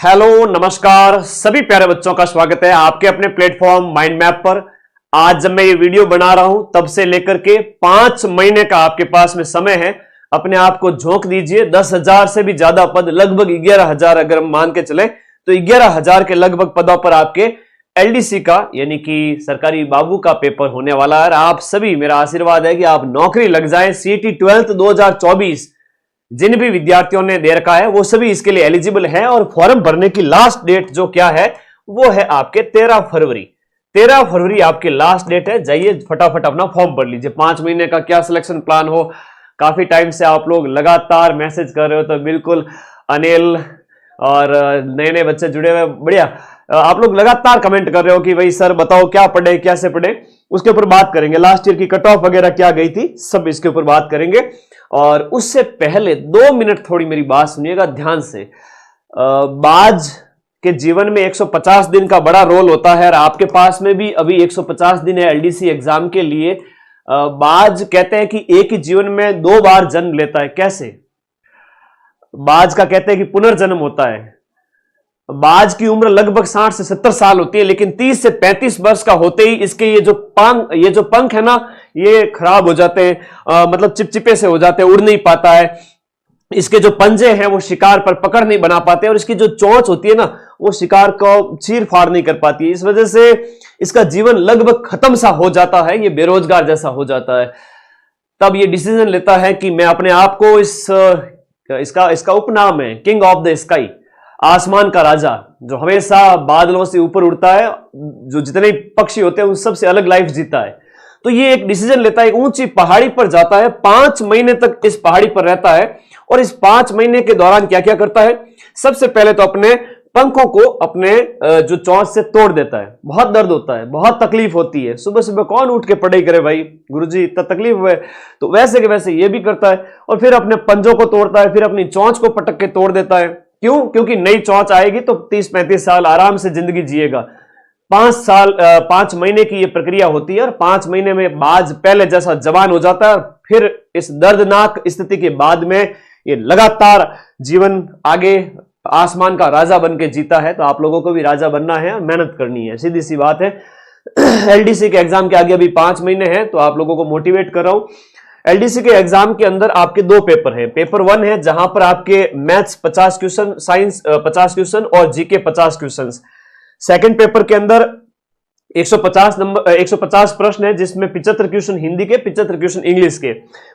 Hello नमस्कार सभी प्यारे बच्चों का स्वागत है आपके अपने प्लेटफॉर्म माइंड मैप पर। आज जब मैं ये वीडियो बना रहा हूं तब से लेकर के 5 महीने का आपके पास में समय है। अपने आप को झोंक दीजिए। 10,000 से भी ज्यादा पद, लगभग 11,000 अगर हम मान के चले तो 11,000 के लगभग पदों पर आपके एलडीसी का यानी कि सरकारी बाबू का पेपर होने वाला है। आप सभी, मेरा आशीर्वाद है कि आप नौकरी लग जाए। सीटी 12th 2024 जिन भी विद्यार्थियों ने दे रखा है वो सभी इसके लिए एलिजिबल है और फॉर्म भरने की लास्ट डेट जो क्या है वो है आपके 13 फरवरी। 13 फरवरी आपकी लास्ट डेट है। जाइए फटाफट अपना फॉर्म भर लीजिए। 5 महीने का क्या सिलेक्शन प्लान हो, काफी टाइम से आप लोग लगातार मैसेज कर रहे हो, तो बिल्कुल अनिल और नए नए बच्चे जुड़े हुए, बढ़िया। आप लोग लगातार कमेंट कर रहे हो कि भाई सर बताओ क्या पढ़े, कैसे पढ़े। उसके ऊपर बात करेंगे। लास्ट ईयर की कट ऑफ वगैरह क्या गई थी, सब इसके ऊपर बात करेंगे। और उससे पहले 2 मिनट थोड़ी मेरी बात सुनिएगा ध्यान से। बाज के जीवन में 150 दिन का बड़ा रोल होता है और आपके पास में भी अभी 150 दिन है एलडीसी एग्जाम के लिए। बाज कहते हैं कि एक ही जीवन में 2 बार जन्म लेता है। कैसे? बाज का कहते हैं कि पुनर्जन्म होता है। बाज की उम्र लगभग 60 से 70 साल होती है, लेकिन 30 से 35 वर्ष का होते ही इसके ये जो पंख है ना, ये खराब हो जाते हैं, मतलब चिपचिपे से हो जाते हैं, उड़ नहीं पाता है। इसके जो पंजे हैं वो शिकार पर पकड़ नहीं बना पाते और इसकी जो चोंच होती है ना वो शिकार को चीर फाड़ नहीं कर पाती है। इस वजह से इसका जीवन लगभग खत्म सा हो जाता है, ये बेरोजगार जैसा हो जाता है। तब ये डिसीजन लेता है कि मैं अपने आप को इसका उपनाम है किंग ऑफ द स्काई, आसमान का राजा, जो हमेशा बादलों से ऊपर उड़ता है, जो जितने पक्षी होते हैं उन सबसे अलग लाइफ जीता है। तो ये एक डिसीजन लेता है, एक ऊंची पहाड़ी पर जाता है, 5 महीने तक इस पहाड़ी पर रहता है और इस 5 महीने के दौरान क्या क्या करता है। सबसे पहले तो अपने पंखों को अपने जो चोंच से तोड़ देता है। बहुत दर्द होता है, बहुत तकलीफ होती है। सुबह सुबह कौन उठ के पढ़ाई करे भाई, गुरुजी इतना तकलीफ हुए। तो वैसे के वैसे ये भी करता है और फिर अपने पंजों को तोड़ता है, फिर अपनी चोंच को पटक के तोड़ देता है। क्यों? क्योंकि नई चोंच आएगी तो 30-35 साल आराम से जिंदगी जिएगा। 5 महीने की ये प्रक्रिया होती है और 5 महीने में बाज पहले जैसा जवान हो जाता है। फिर इस दर्दनाक स्थिति के बाद में ये लगातार जीवन आगे आसमान का राजा बन के जीता है। तो आप लोगों को भी राजा बनना है और मेहनत करनी है, सीधी सी बात है। एलडीसी के एग्जाम के आगे अभी 5 महीने हैं, तो आप लोगों को मोटिवेट कर रहा हूं। एलडीसी के एग्जाम के अंदर आपके 2 पेपर हैं। पेपर 1 है जहां पर आपके मैथ्स 50 क्वेश्चन, साइंस 50 क्वेश्चन और जीके 50 क्वेश्चन। सेकंड पेपर के अंदर 150 प्रश्न है, जिसमें 75 क्वेश्चन हिंदी के, 75 क्वेश्चन इंग्लिश के।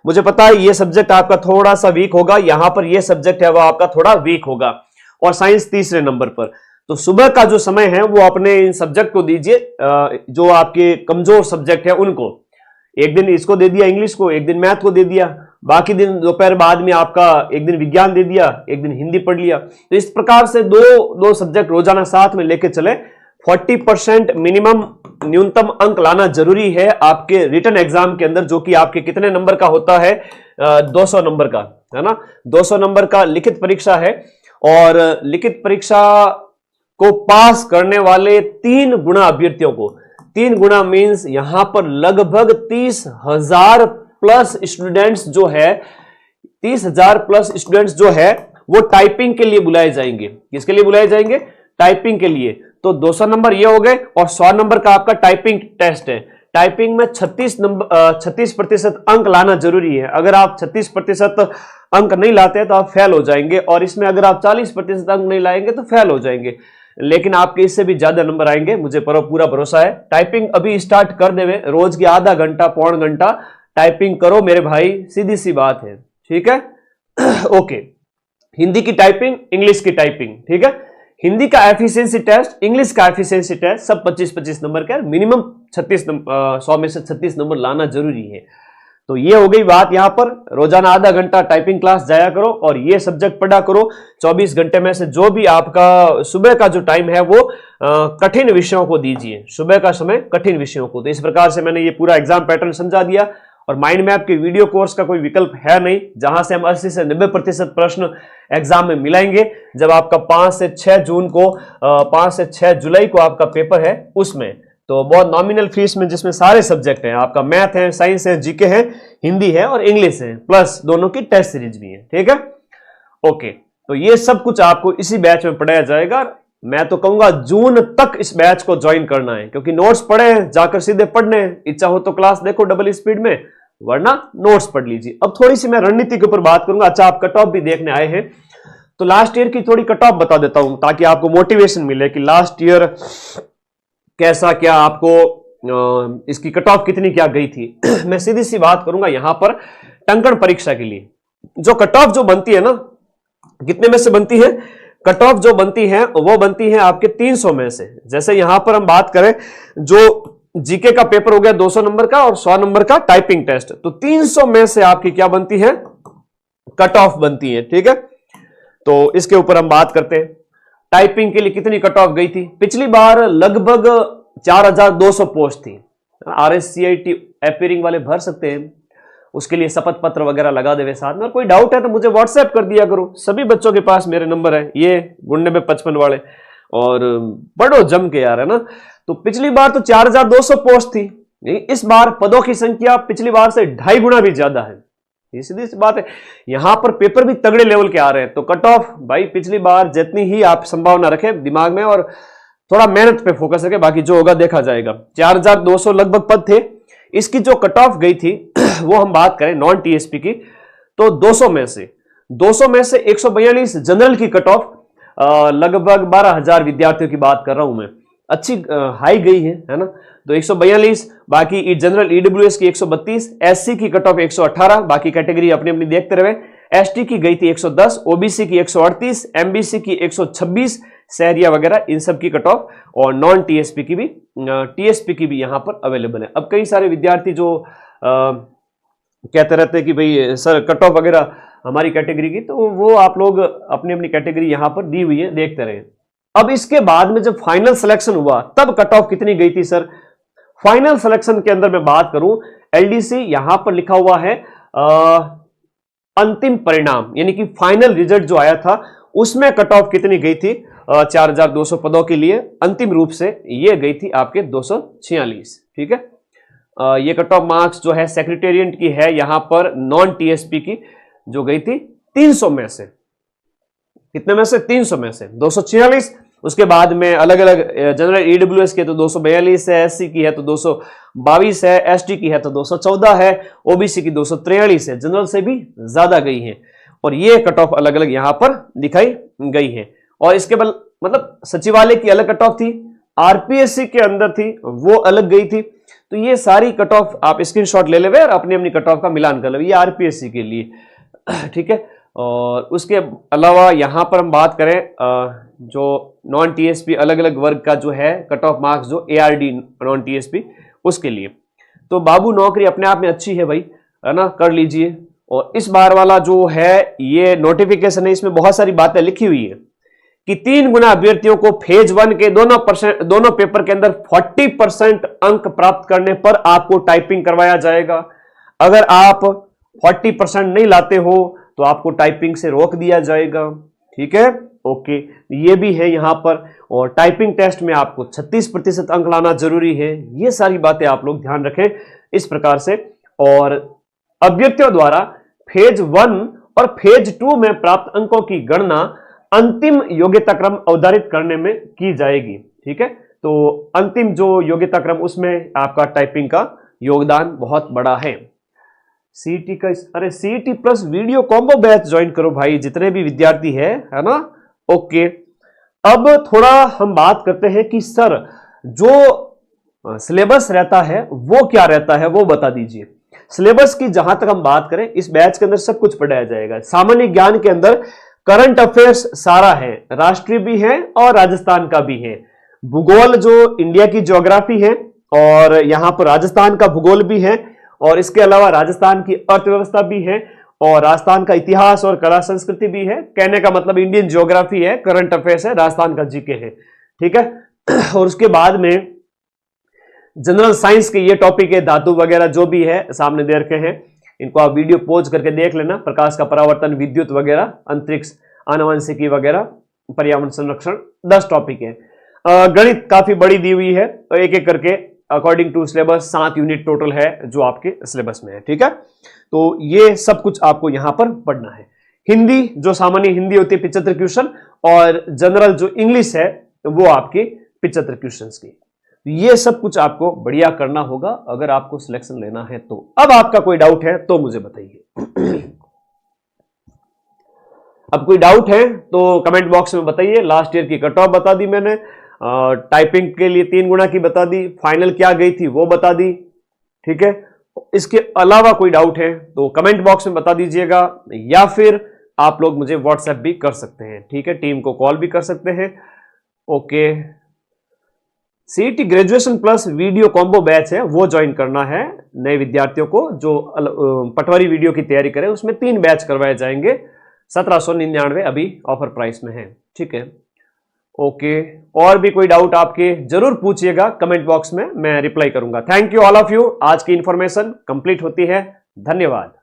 मुझे पता है ये सब्जेक्ट आपका थोड़ा सा वीक होगा, यहां पर ये सब्जेक्ट है वो आपका थोड़ा वीक होगा। और साइंस तीसरे नंबर पर। तो सुबह का जो समय है वो अपने इन सब्जेक्ट को दीजिए, जो आपके कमजोर सब्जेक्ट है उनको। एक दिन इसको दे दिया इंग्लिश को, एक दिन मैथ को दे दिया, बाकी दिन दोपहर बाद में आपका एक दिन विज्ञान दे दिया, एक दिन हिंदी पढ़ लिया। तो इस प्रकार से दो सब्जेक्ट रोजाना साथ में लेके चले। 40% मिनिमम न्यूनतम अंक लाना जरूरी है आपके रिटन एग्जाम के अंदर, जो कि आपके कितने नंबर का होता है, 200 नंबर का, है ना। 200 नंबर का लिखित परीक्षा है और लिखित परीक्षा को पास करने वाले 3 गुना अभ्यर्थियों को, 3 गुना मीन्स यहां पर लगभग 30,000 प्लस स्टूडेंट्स जो है, 30,000 प्लस स्टूडेंट्स जो है वो टाइपिंग के लिए बुलाए जाएंगे। किसके लिए बुलाए जाएंगे? टाइपिंग के लिए। तो 200 नंबर ये हो गए और 100 नंबर का आपका टाइपिंग टेस्ट है। टाइपिंग में 36% अंक लाना जरूरी है। अगर आप 36% अंक नहीं लाते हैं तो आप फेल हो जाएंगे, और इसमें अगर आप 40% अंक नहीं लाएंगे तो फेल हो जाएंगे। लेकिन आपके इससे भी ज्यादा नंबर आएंगे, मुझे पूरा भरोसा है। टाइपिंग अभी स्टार्ट कर देवे, रोज की आधा घंटा पौन घंटा टाइपिंग करो मेरे भाई, सीधी सी बात है, ठीक है। ओके, हिंदी की टाइपिंग, इंग्लिश की टाइपिंग, ठीक है। हिंदी का एफिशिएंसी टेस्ट, इंग्लिश का एफिशिएंसी टेस्ट, सब 25-25 नंबर का, मिनिमम 100 में से 36 नंबर लाना जरूरी है। तो ये हो गई बात। यहां पर रोजाना आधा घंटा टाइपिंग क्लास जाया करो और ये सब्जेक्ट पढ़ा करो। 24 घंटे में से जो भी आपका सुबह का जो टाइम है वो कठिन विषयों को दीजिए, सुबह का समय कठिन विषयों को। तो इस प्रकार से मैंने ये पूरा एग्जाम पैटर्न समझा दिया। और माइंड मैप के वीडियो कोर्स का कोई विकल्प है नहीं, जहां से हम 80 से 90% प्रश्न एग्जाम में मिलाएंगे। जब आपका 5 से 6 जून को 5 से 6 जुलाई को आपका पेपर है, उसमें तो बहुत नॉमिनल फीस में, जिसमें सारे सब्जेक्ट हैं, आपका मैथ है, साइंस है, जीके है, हिंदी है और इंग्लिश है, प्लस दोनों की टेस्ट सीरीज भी है, ठीक है। ओके, तो ये सब कुछ आपको इसी बैच में पढ़ाया जाएगा। मैं तो कहूंगा जून तक इस बैच को ज्वाइन करना है, क्योंकि नोट्स पढ़े जाकर सीधे पढ़ने, इच्छा हो तो क्लास देखो डबल स्पीड में, वरना नोट्स पढ़ लीजिए। अब थोड़ी सी मैं रणनीति के ऊपर बात करूंगा। अच्छा, आप कट ऑफ भी देखने आए हैं तो लास्ट ईयर की थोड़ी कट ऑफ बता देता हूं, ताकि आपको मोटिवेशन मिले कि लास्ट ईयर कैसा क्या आपको इसकी कट ऑफ कितनी क्या गई थी। मैं सीधी सी बात करूंगा यहां पर टंकण परीक्षा के लिए जो कट ऑफ जो बनती है ना, कितने में से बनती है कट ऑफ जो बनती है, वो बनती है आपके 300 में से। जैसे यहां पर हम बात करें, जो जीके का पेपर हो गया 200 नंबर का और 100 नंबर का टाइपिंग टेस्ट, तो 300 में से आपकी क्या बनती है, कट ऑफ बनती है। ठीक है, तो इसके ऊपर हम बात करते हैं। टाइपिंग के लिए कितनी कट ऑफ गई थी पिछली बार? लगभग 4200 पोस्ट थी। RSCIT अपीयरिंग वाले भर सकते हैं, उसके लिए शपथ पत्र वगैरह लगा देवे साथ में। और कोई डाउट है तो मुझे व्हाट्सएप कर दिया करो, सभी बच्चों के पास मेरे नंबर है, ये 9955 वाले, और बड़ो जम के यार, है ना। तो पिछली बार तो 4200 पोस्ट थी, इस बार पदों की संख्या पिछली बार से 2.5 गुना भी ज्यादा है। ये सीधी सी बात है, यहां पर पेपर भी तगड़े लेवल के आ रहे हैं। तो कट ऑफ भाई पिछली बार जितनी ही आप संभावना रखें दिमाग में, और थोड़ा मेहनत पे फोकस रखें, बाकी जो होगा देखा जाएगा। 4200 लगभग पद थे। इसकी जो कट ऑफ गई थी वो हम बात करें नॉन टीएसपी की, तो 200 में से 142 जनरल की कट ऑफ, लगभग 12,000 विद्यार्थियों की बात कर रहा हूं मैं, अच्छी हाई गई है ना। तो 142, बाकी जनरल ईडब्ल्यूएस की 132, एससी की कट ऑफ 118, बाकी कैटेगरी अपनी अपनी देखते रहे। एसटी की गई थी 110, ओबीसी की 138, एमबीसी की 126, शहरिया वगैरह इन सब की कट ऑफ, और नॉन टीएसपी की भी, टीएसपी की भी यहां पर अवेलेबल है। अब कई सारे विद्यार्थी जो कहते रहते हैं कि भाई सर कट ऑफ वगैरह हमारी कैटेगरी की, तो वो आप लोग अपनी अपनी कैटेगरी यहां पर दी हुई है, देखते रहे। अब इसके बाद में जब फाइनल सिलेक्शन हुआ तब कट ऑफ कितनी गई थी सर? फाइनल सिलेक्शन के अंदर मैं बात करूं, एलडीसी यहां पर लिखा हुआ है अंतिम परिणाम, यानी कि फाइनल रिजल्ट जो आया था उसमें कट ऑफ कितनी गई थी? 4200 पदों के लिए अंतिम रूप से ये गई थी आपके 246। ठीक है, ये कट ऑफ मार्क्स जो है सेक्रेटेरिएट की है, यहां पर नॉन टीएसपी की जो गई थी 300 में से, कितने में से? 300 में से 246। उसके बाद में अलग अलग जनरल ईडब्ल्यूएस की है तो 242 है, एससी की है तो 222 है, एसटी की है तो 214 है, ओबीसी की 243 है, जनरल से भी ज्यादा गई है। और ये कट ऑफ अलग अलग यहां पर दिखाई गई है। और इसके बाद मतलब सचिवालय की अलग कट ऑफ थी, आरपीएससी के अंदर थी वो अलग गई थी। तो ये सारी कट ऑफ आप स्क्रीनशॉट ले लेवे और अपनी अपनी कट ऑफ का मिलान कर ले, ये आरपीएससी के लिए। ठीक है, और उसके अलावा यहां पर हम बात करें जो नॉन टीएसपी अलग अलग वर्ग का जो है कट ऑफ मार्क्स, जो एआरडी नॉन टीएसपी उसके लिए, तो बाबू नौकरी अपने आप में अच्छी है भाई, है ना, कर लीजिए। और इस बार वाला जो है ये नोटिफिकेशन है, इसमें बहुत सारी बातें लिखी हुई है कि 3 गुना अभ्यर्थियों को फेज 1 के दोनों पेपर के अंदर 40% अंक प्राप्त करने पर आपको टाइपिंग करवाया जाएगा। अगर आप 40% नहीं लाते हो तो आपको टाइपिंग से रोक दिया जाएगा। ठीक है, ओके, ये भी है यहां पर। और टाइपिंग टेस्ट में आपको 36% अंक लाना जरूरी है। ये सारी बातें आप लोग ध्यान रखें इस प्रकार से। और अभ्यर्थियों द्वारा फेज 1 और फेज 2 में प्राप्त अंकों की गणना अंतिम योग्यता क्रम अवधारित करने में की जाएगी। ठीक है, तो अंतिम जो योग्यता क्रम उसमें आपका टाइपिंग का योगदान बहुत बड़ा है। सीईटी का अरे CET plus video combo batch join करो भाई, जितने भी विद्यार्थी है ना। ओके, अब थोड़ा हम बात करते हैं कि सर जो सिलेबस रहता है वो क्या रहता है, वो बता दीजिए। सिलेबस की जहां तक हम बात करें, इस बैच के अंदर सब कुछ पढ़ाया जाएगा। सामान्य ज्ञान के अंदर करंट अफेयर्स सारा है, राष्ट्रीय भी है और राजस्थान का भी है। भूगोल जो इंडिया की ज्योग्राफी है और यहां पर राजस्थान का भूगोल भी है, और इसके अलावा राजस्थान की अर्थव्यवस्था भी है, और राजस्थान का इतिहास और कला संस्कृति भी है। कहने का मतलब इंडियन ज्योग्राफी है, करंट अफेयर्स है, राजस्थान का जीके है। ठीक है, और उसके बाद में जनरल साइंस के ये टॉपिक है, धातु वगैरह जो भी है सामने दे रखे हैं, इनको आप वीडियो पॉज करके देख लेना। प्रकाश का परावर्तन, विद्युत वगैरह, अंतरिक्ष, आनुवंशिकी वगैरह, पर्यावरण संरक्षण, 10 टॉपिक है। गणित काफी बड़ी दी हुई है, तो एक एक करके according to syllabus 7 unit total है जो आपके सिलेबस में है। ठीक है, तो ये सब कुछ आपको यहां पर पढ़ना है। हिंदी जो सामान्य हिंदी होती है 75 क्वेश्चन, और जनरल जो इंग्लिश है वो आपके 75 क्वेश्चंस की। ये सब कुछ आपको बढ़िया करना होगा अगर आपको सिलेक्शन लेना है तो। अब आपका कोई डाउट है तो मुझे बताइए। अब कोई डाउट है तो कमेंट बॉक्स में बताइए। लास्ट ईयर की कट ऑफ बता दी मैंने, टाइपिंग के लिए 3 गुना की बता दी, फाइनल क्या गई थी वो बता दी, ठीक है। इसके अलावा कोई डाउट है तो कमेंट बॉक्स में बता दीजिएगा, या फिर आप लोग मुझे व्हाट्सएप भी कर सकते हैं, ठीक है। टीम को कॉल भी कर सकते हैं। Okay, CET graduation plus video combo batch है वो ज्वाइन करना है नए विद्यार्थियों को जो पटवारी वीडियो की तैयारी करें। उसमें 3 बैच करवाए जाएंगे, 1799 अभी ऑफर प्राइस में है, ठीक है। ओके, और भी कोई डाउट आपके जरूर पूछिएगा कमेंट बॉक्स में, मैं रिप्लाई करूंगा। Thank you all of you. आज की इंफॉर्मेशन कंप्लीट होती है। धन्यवाद।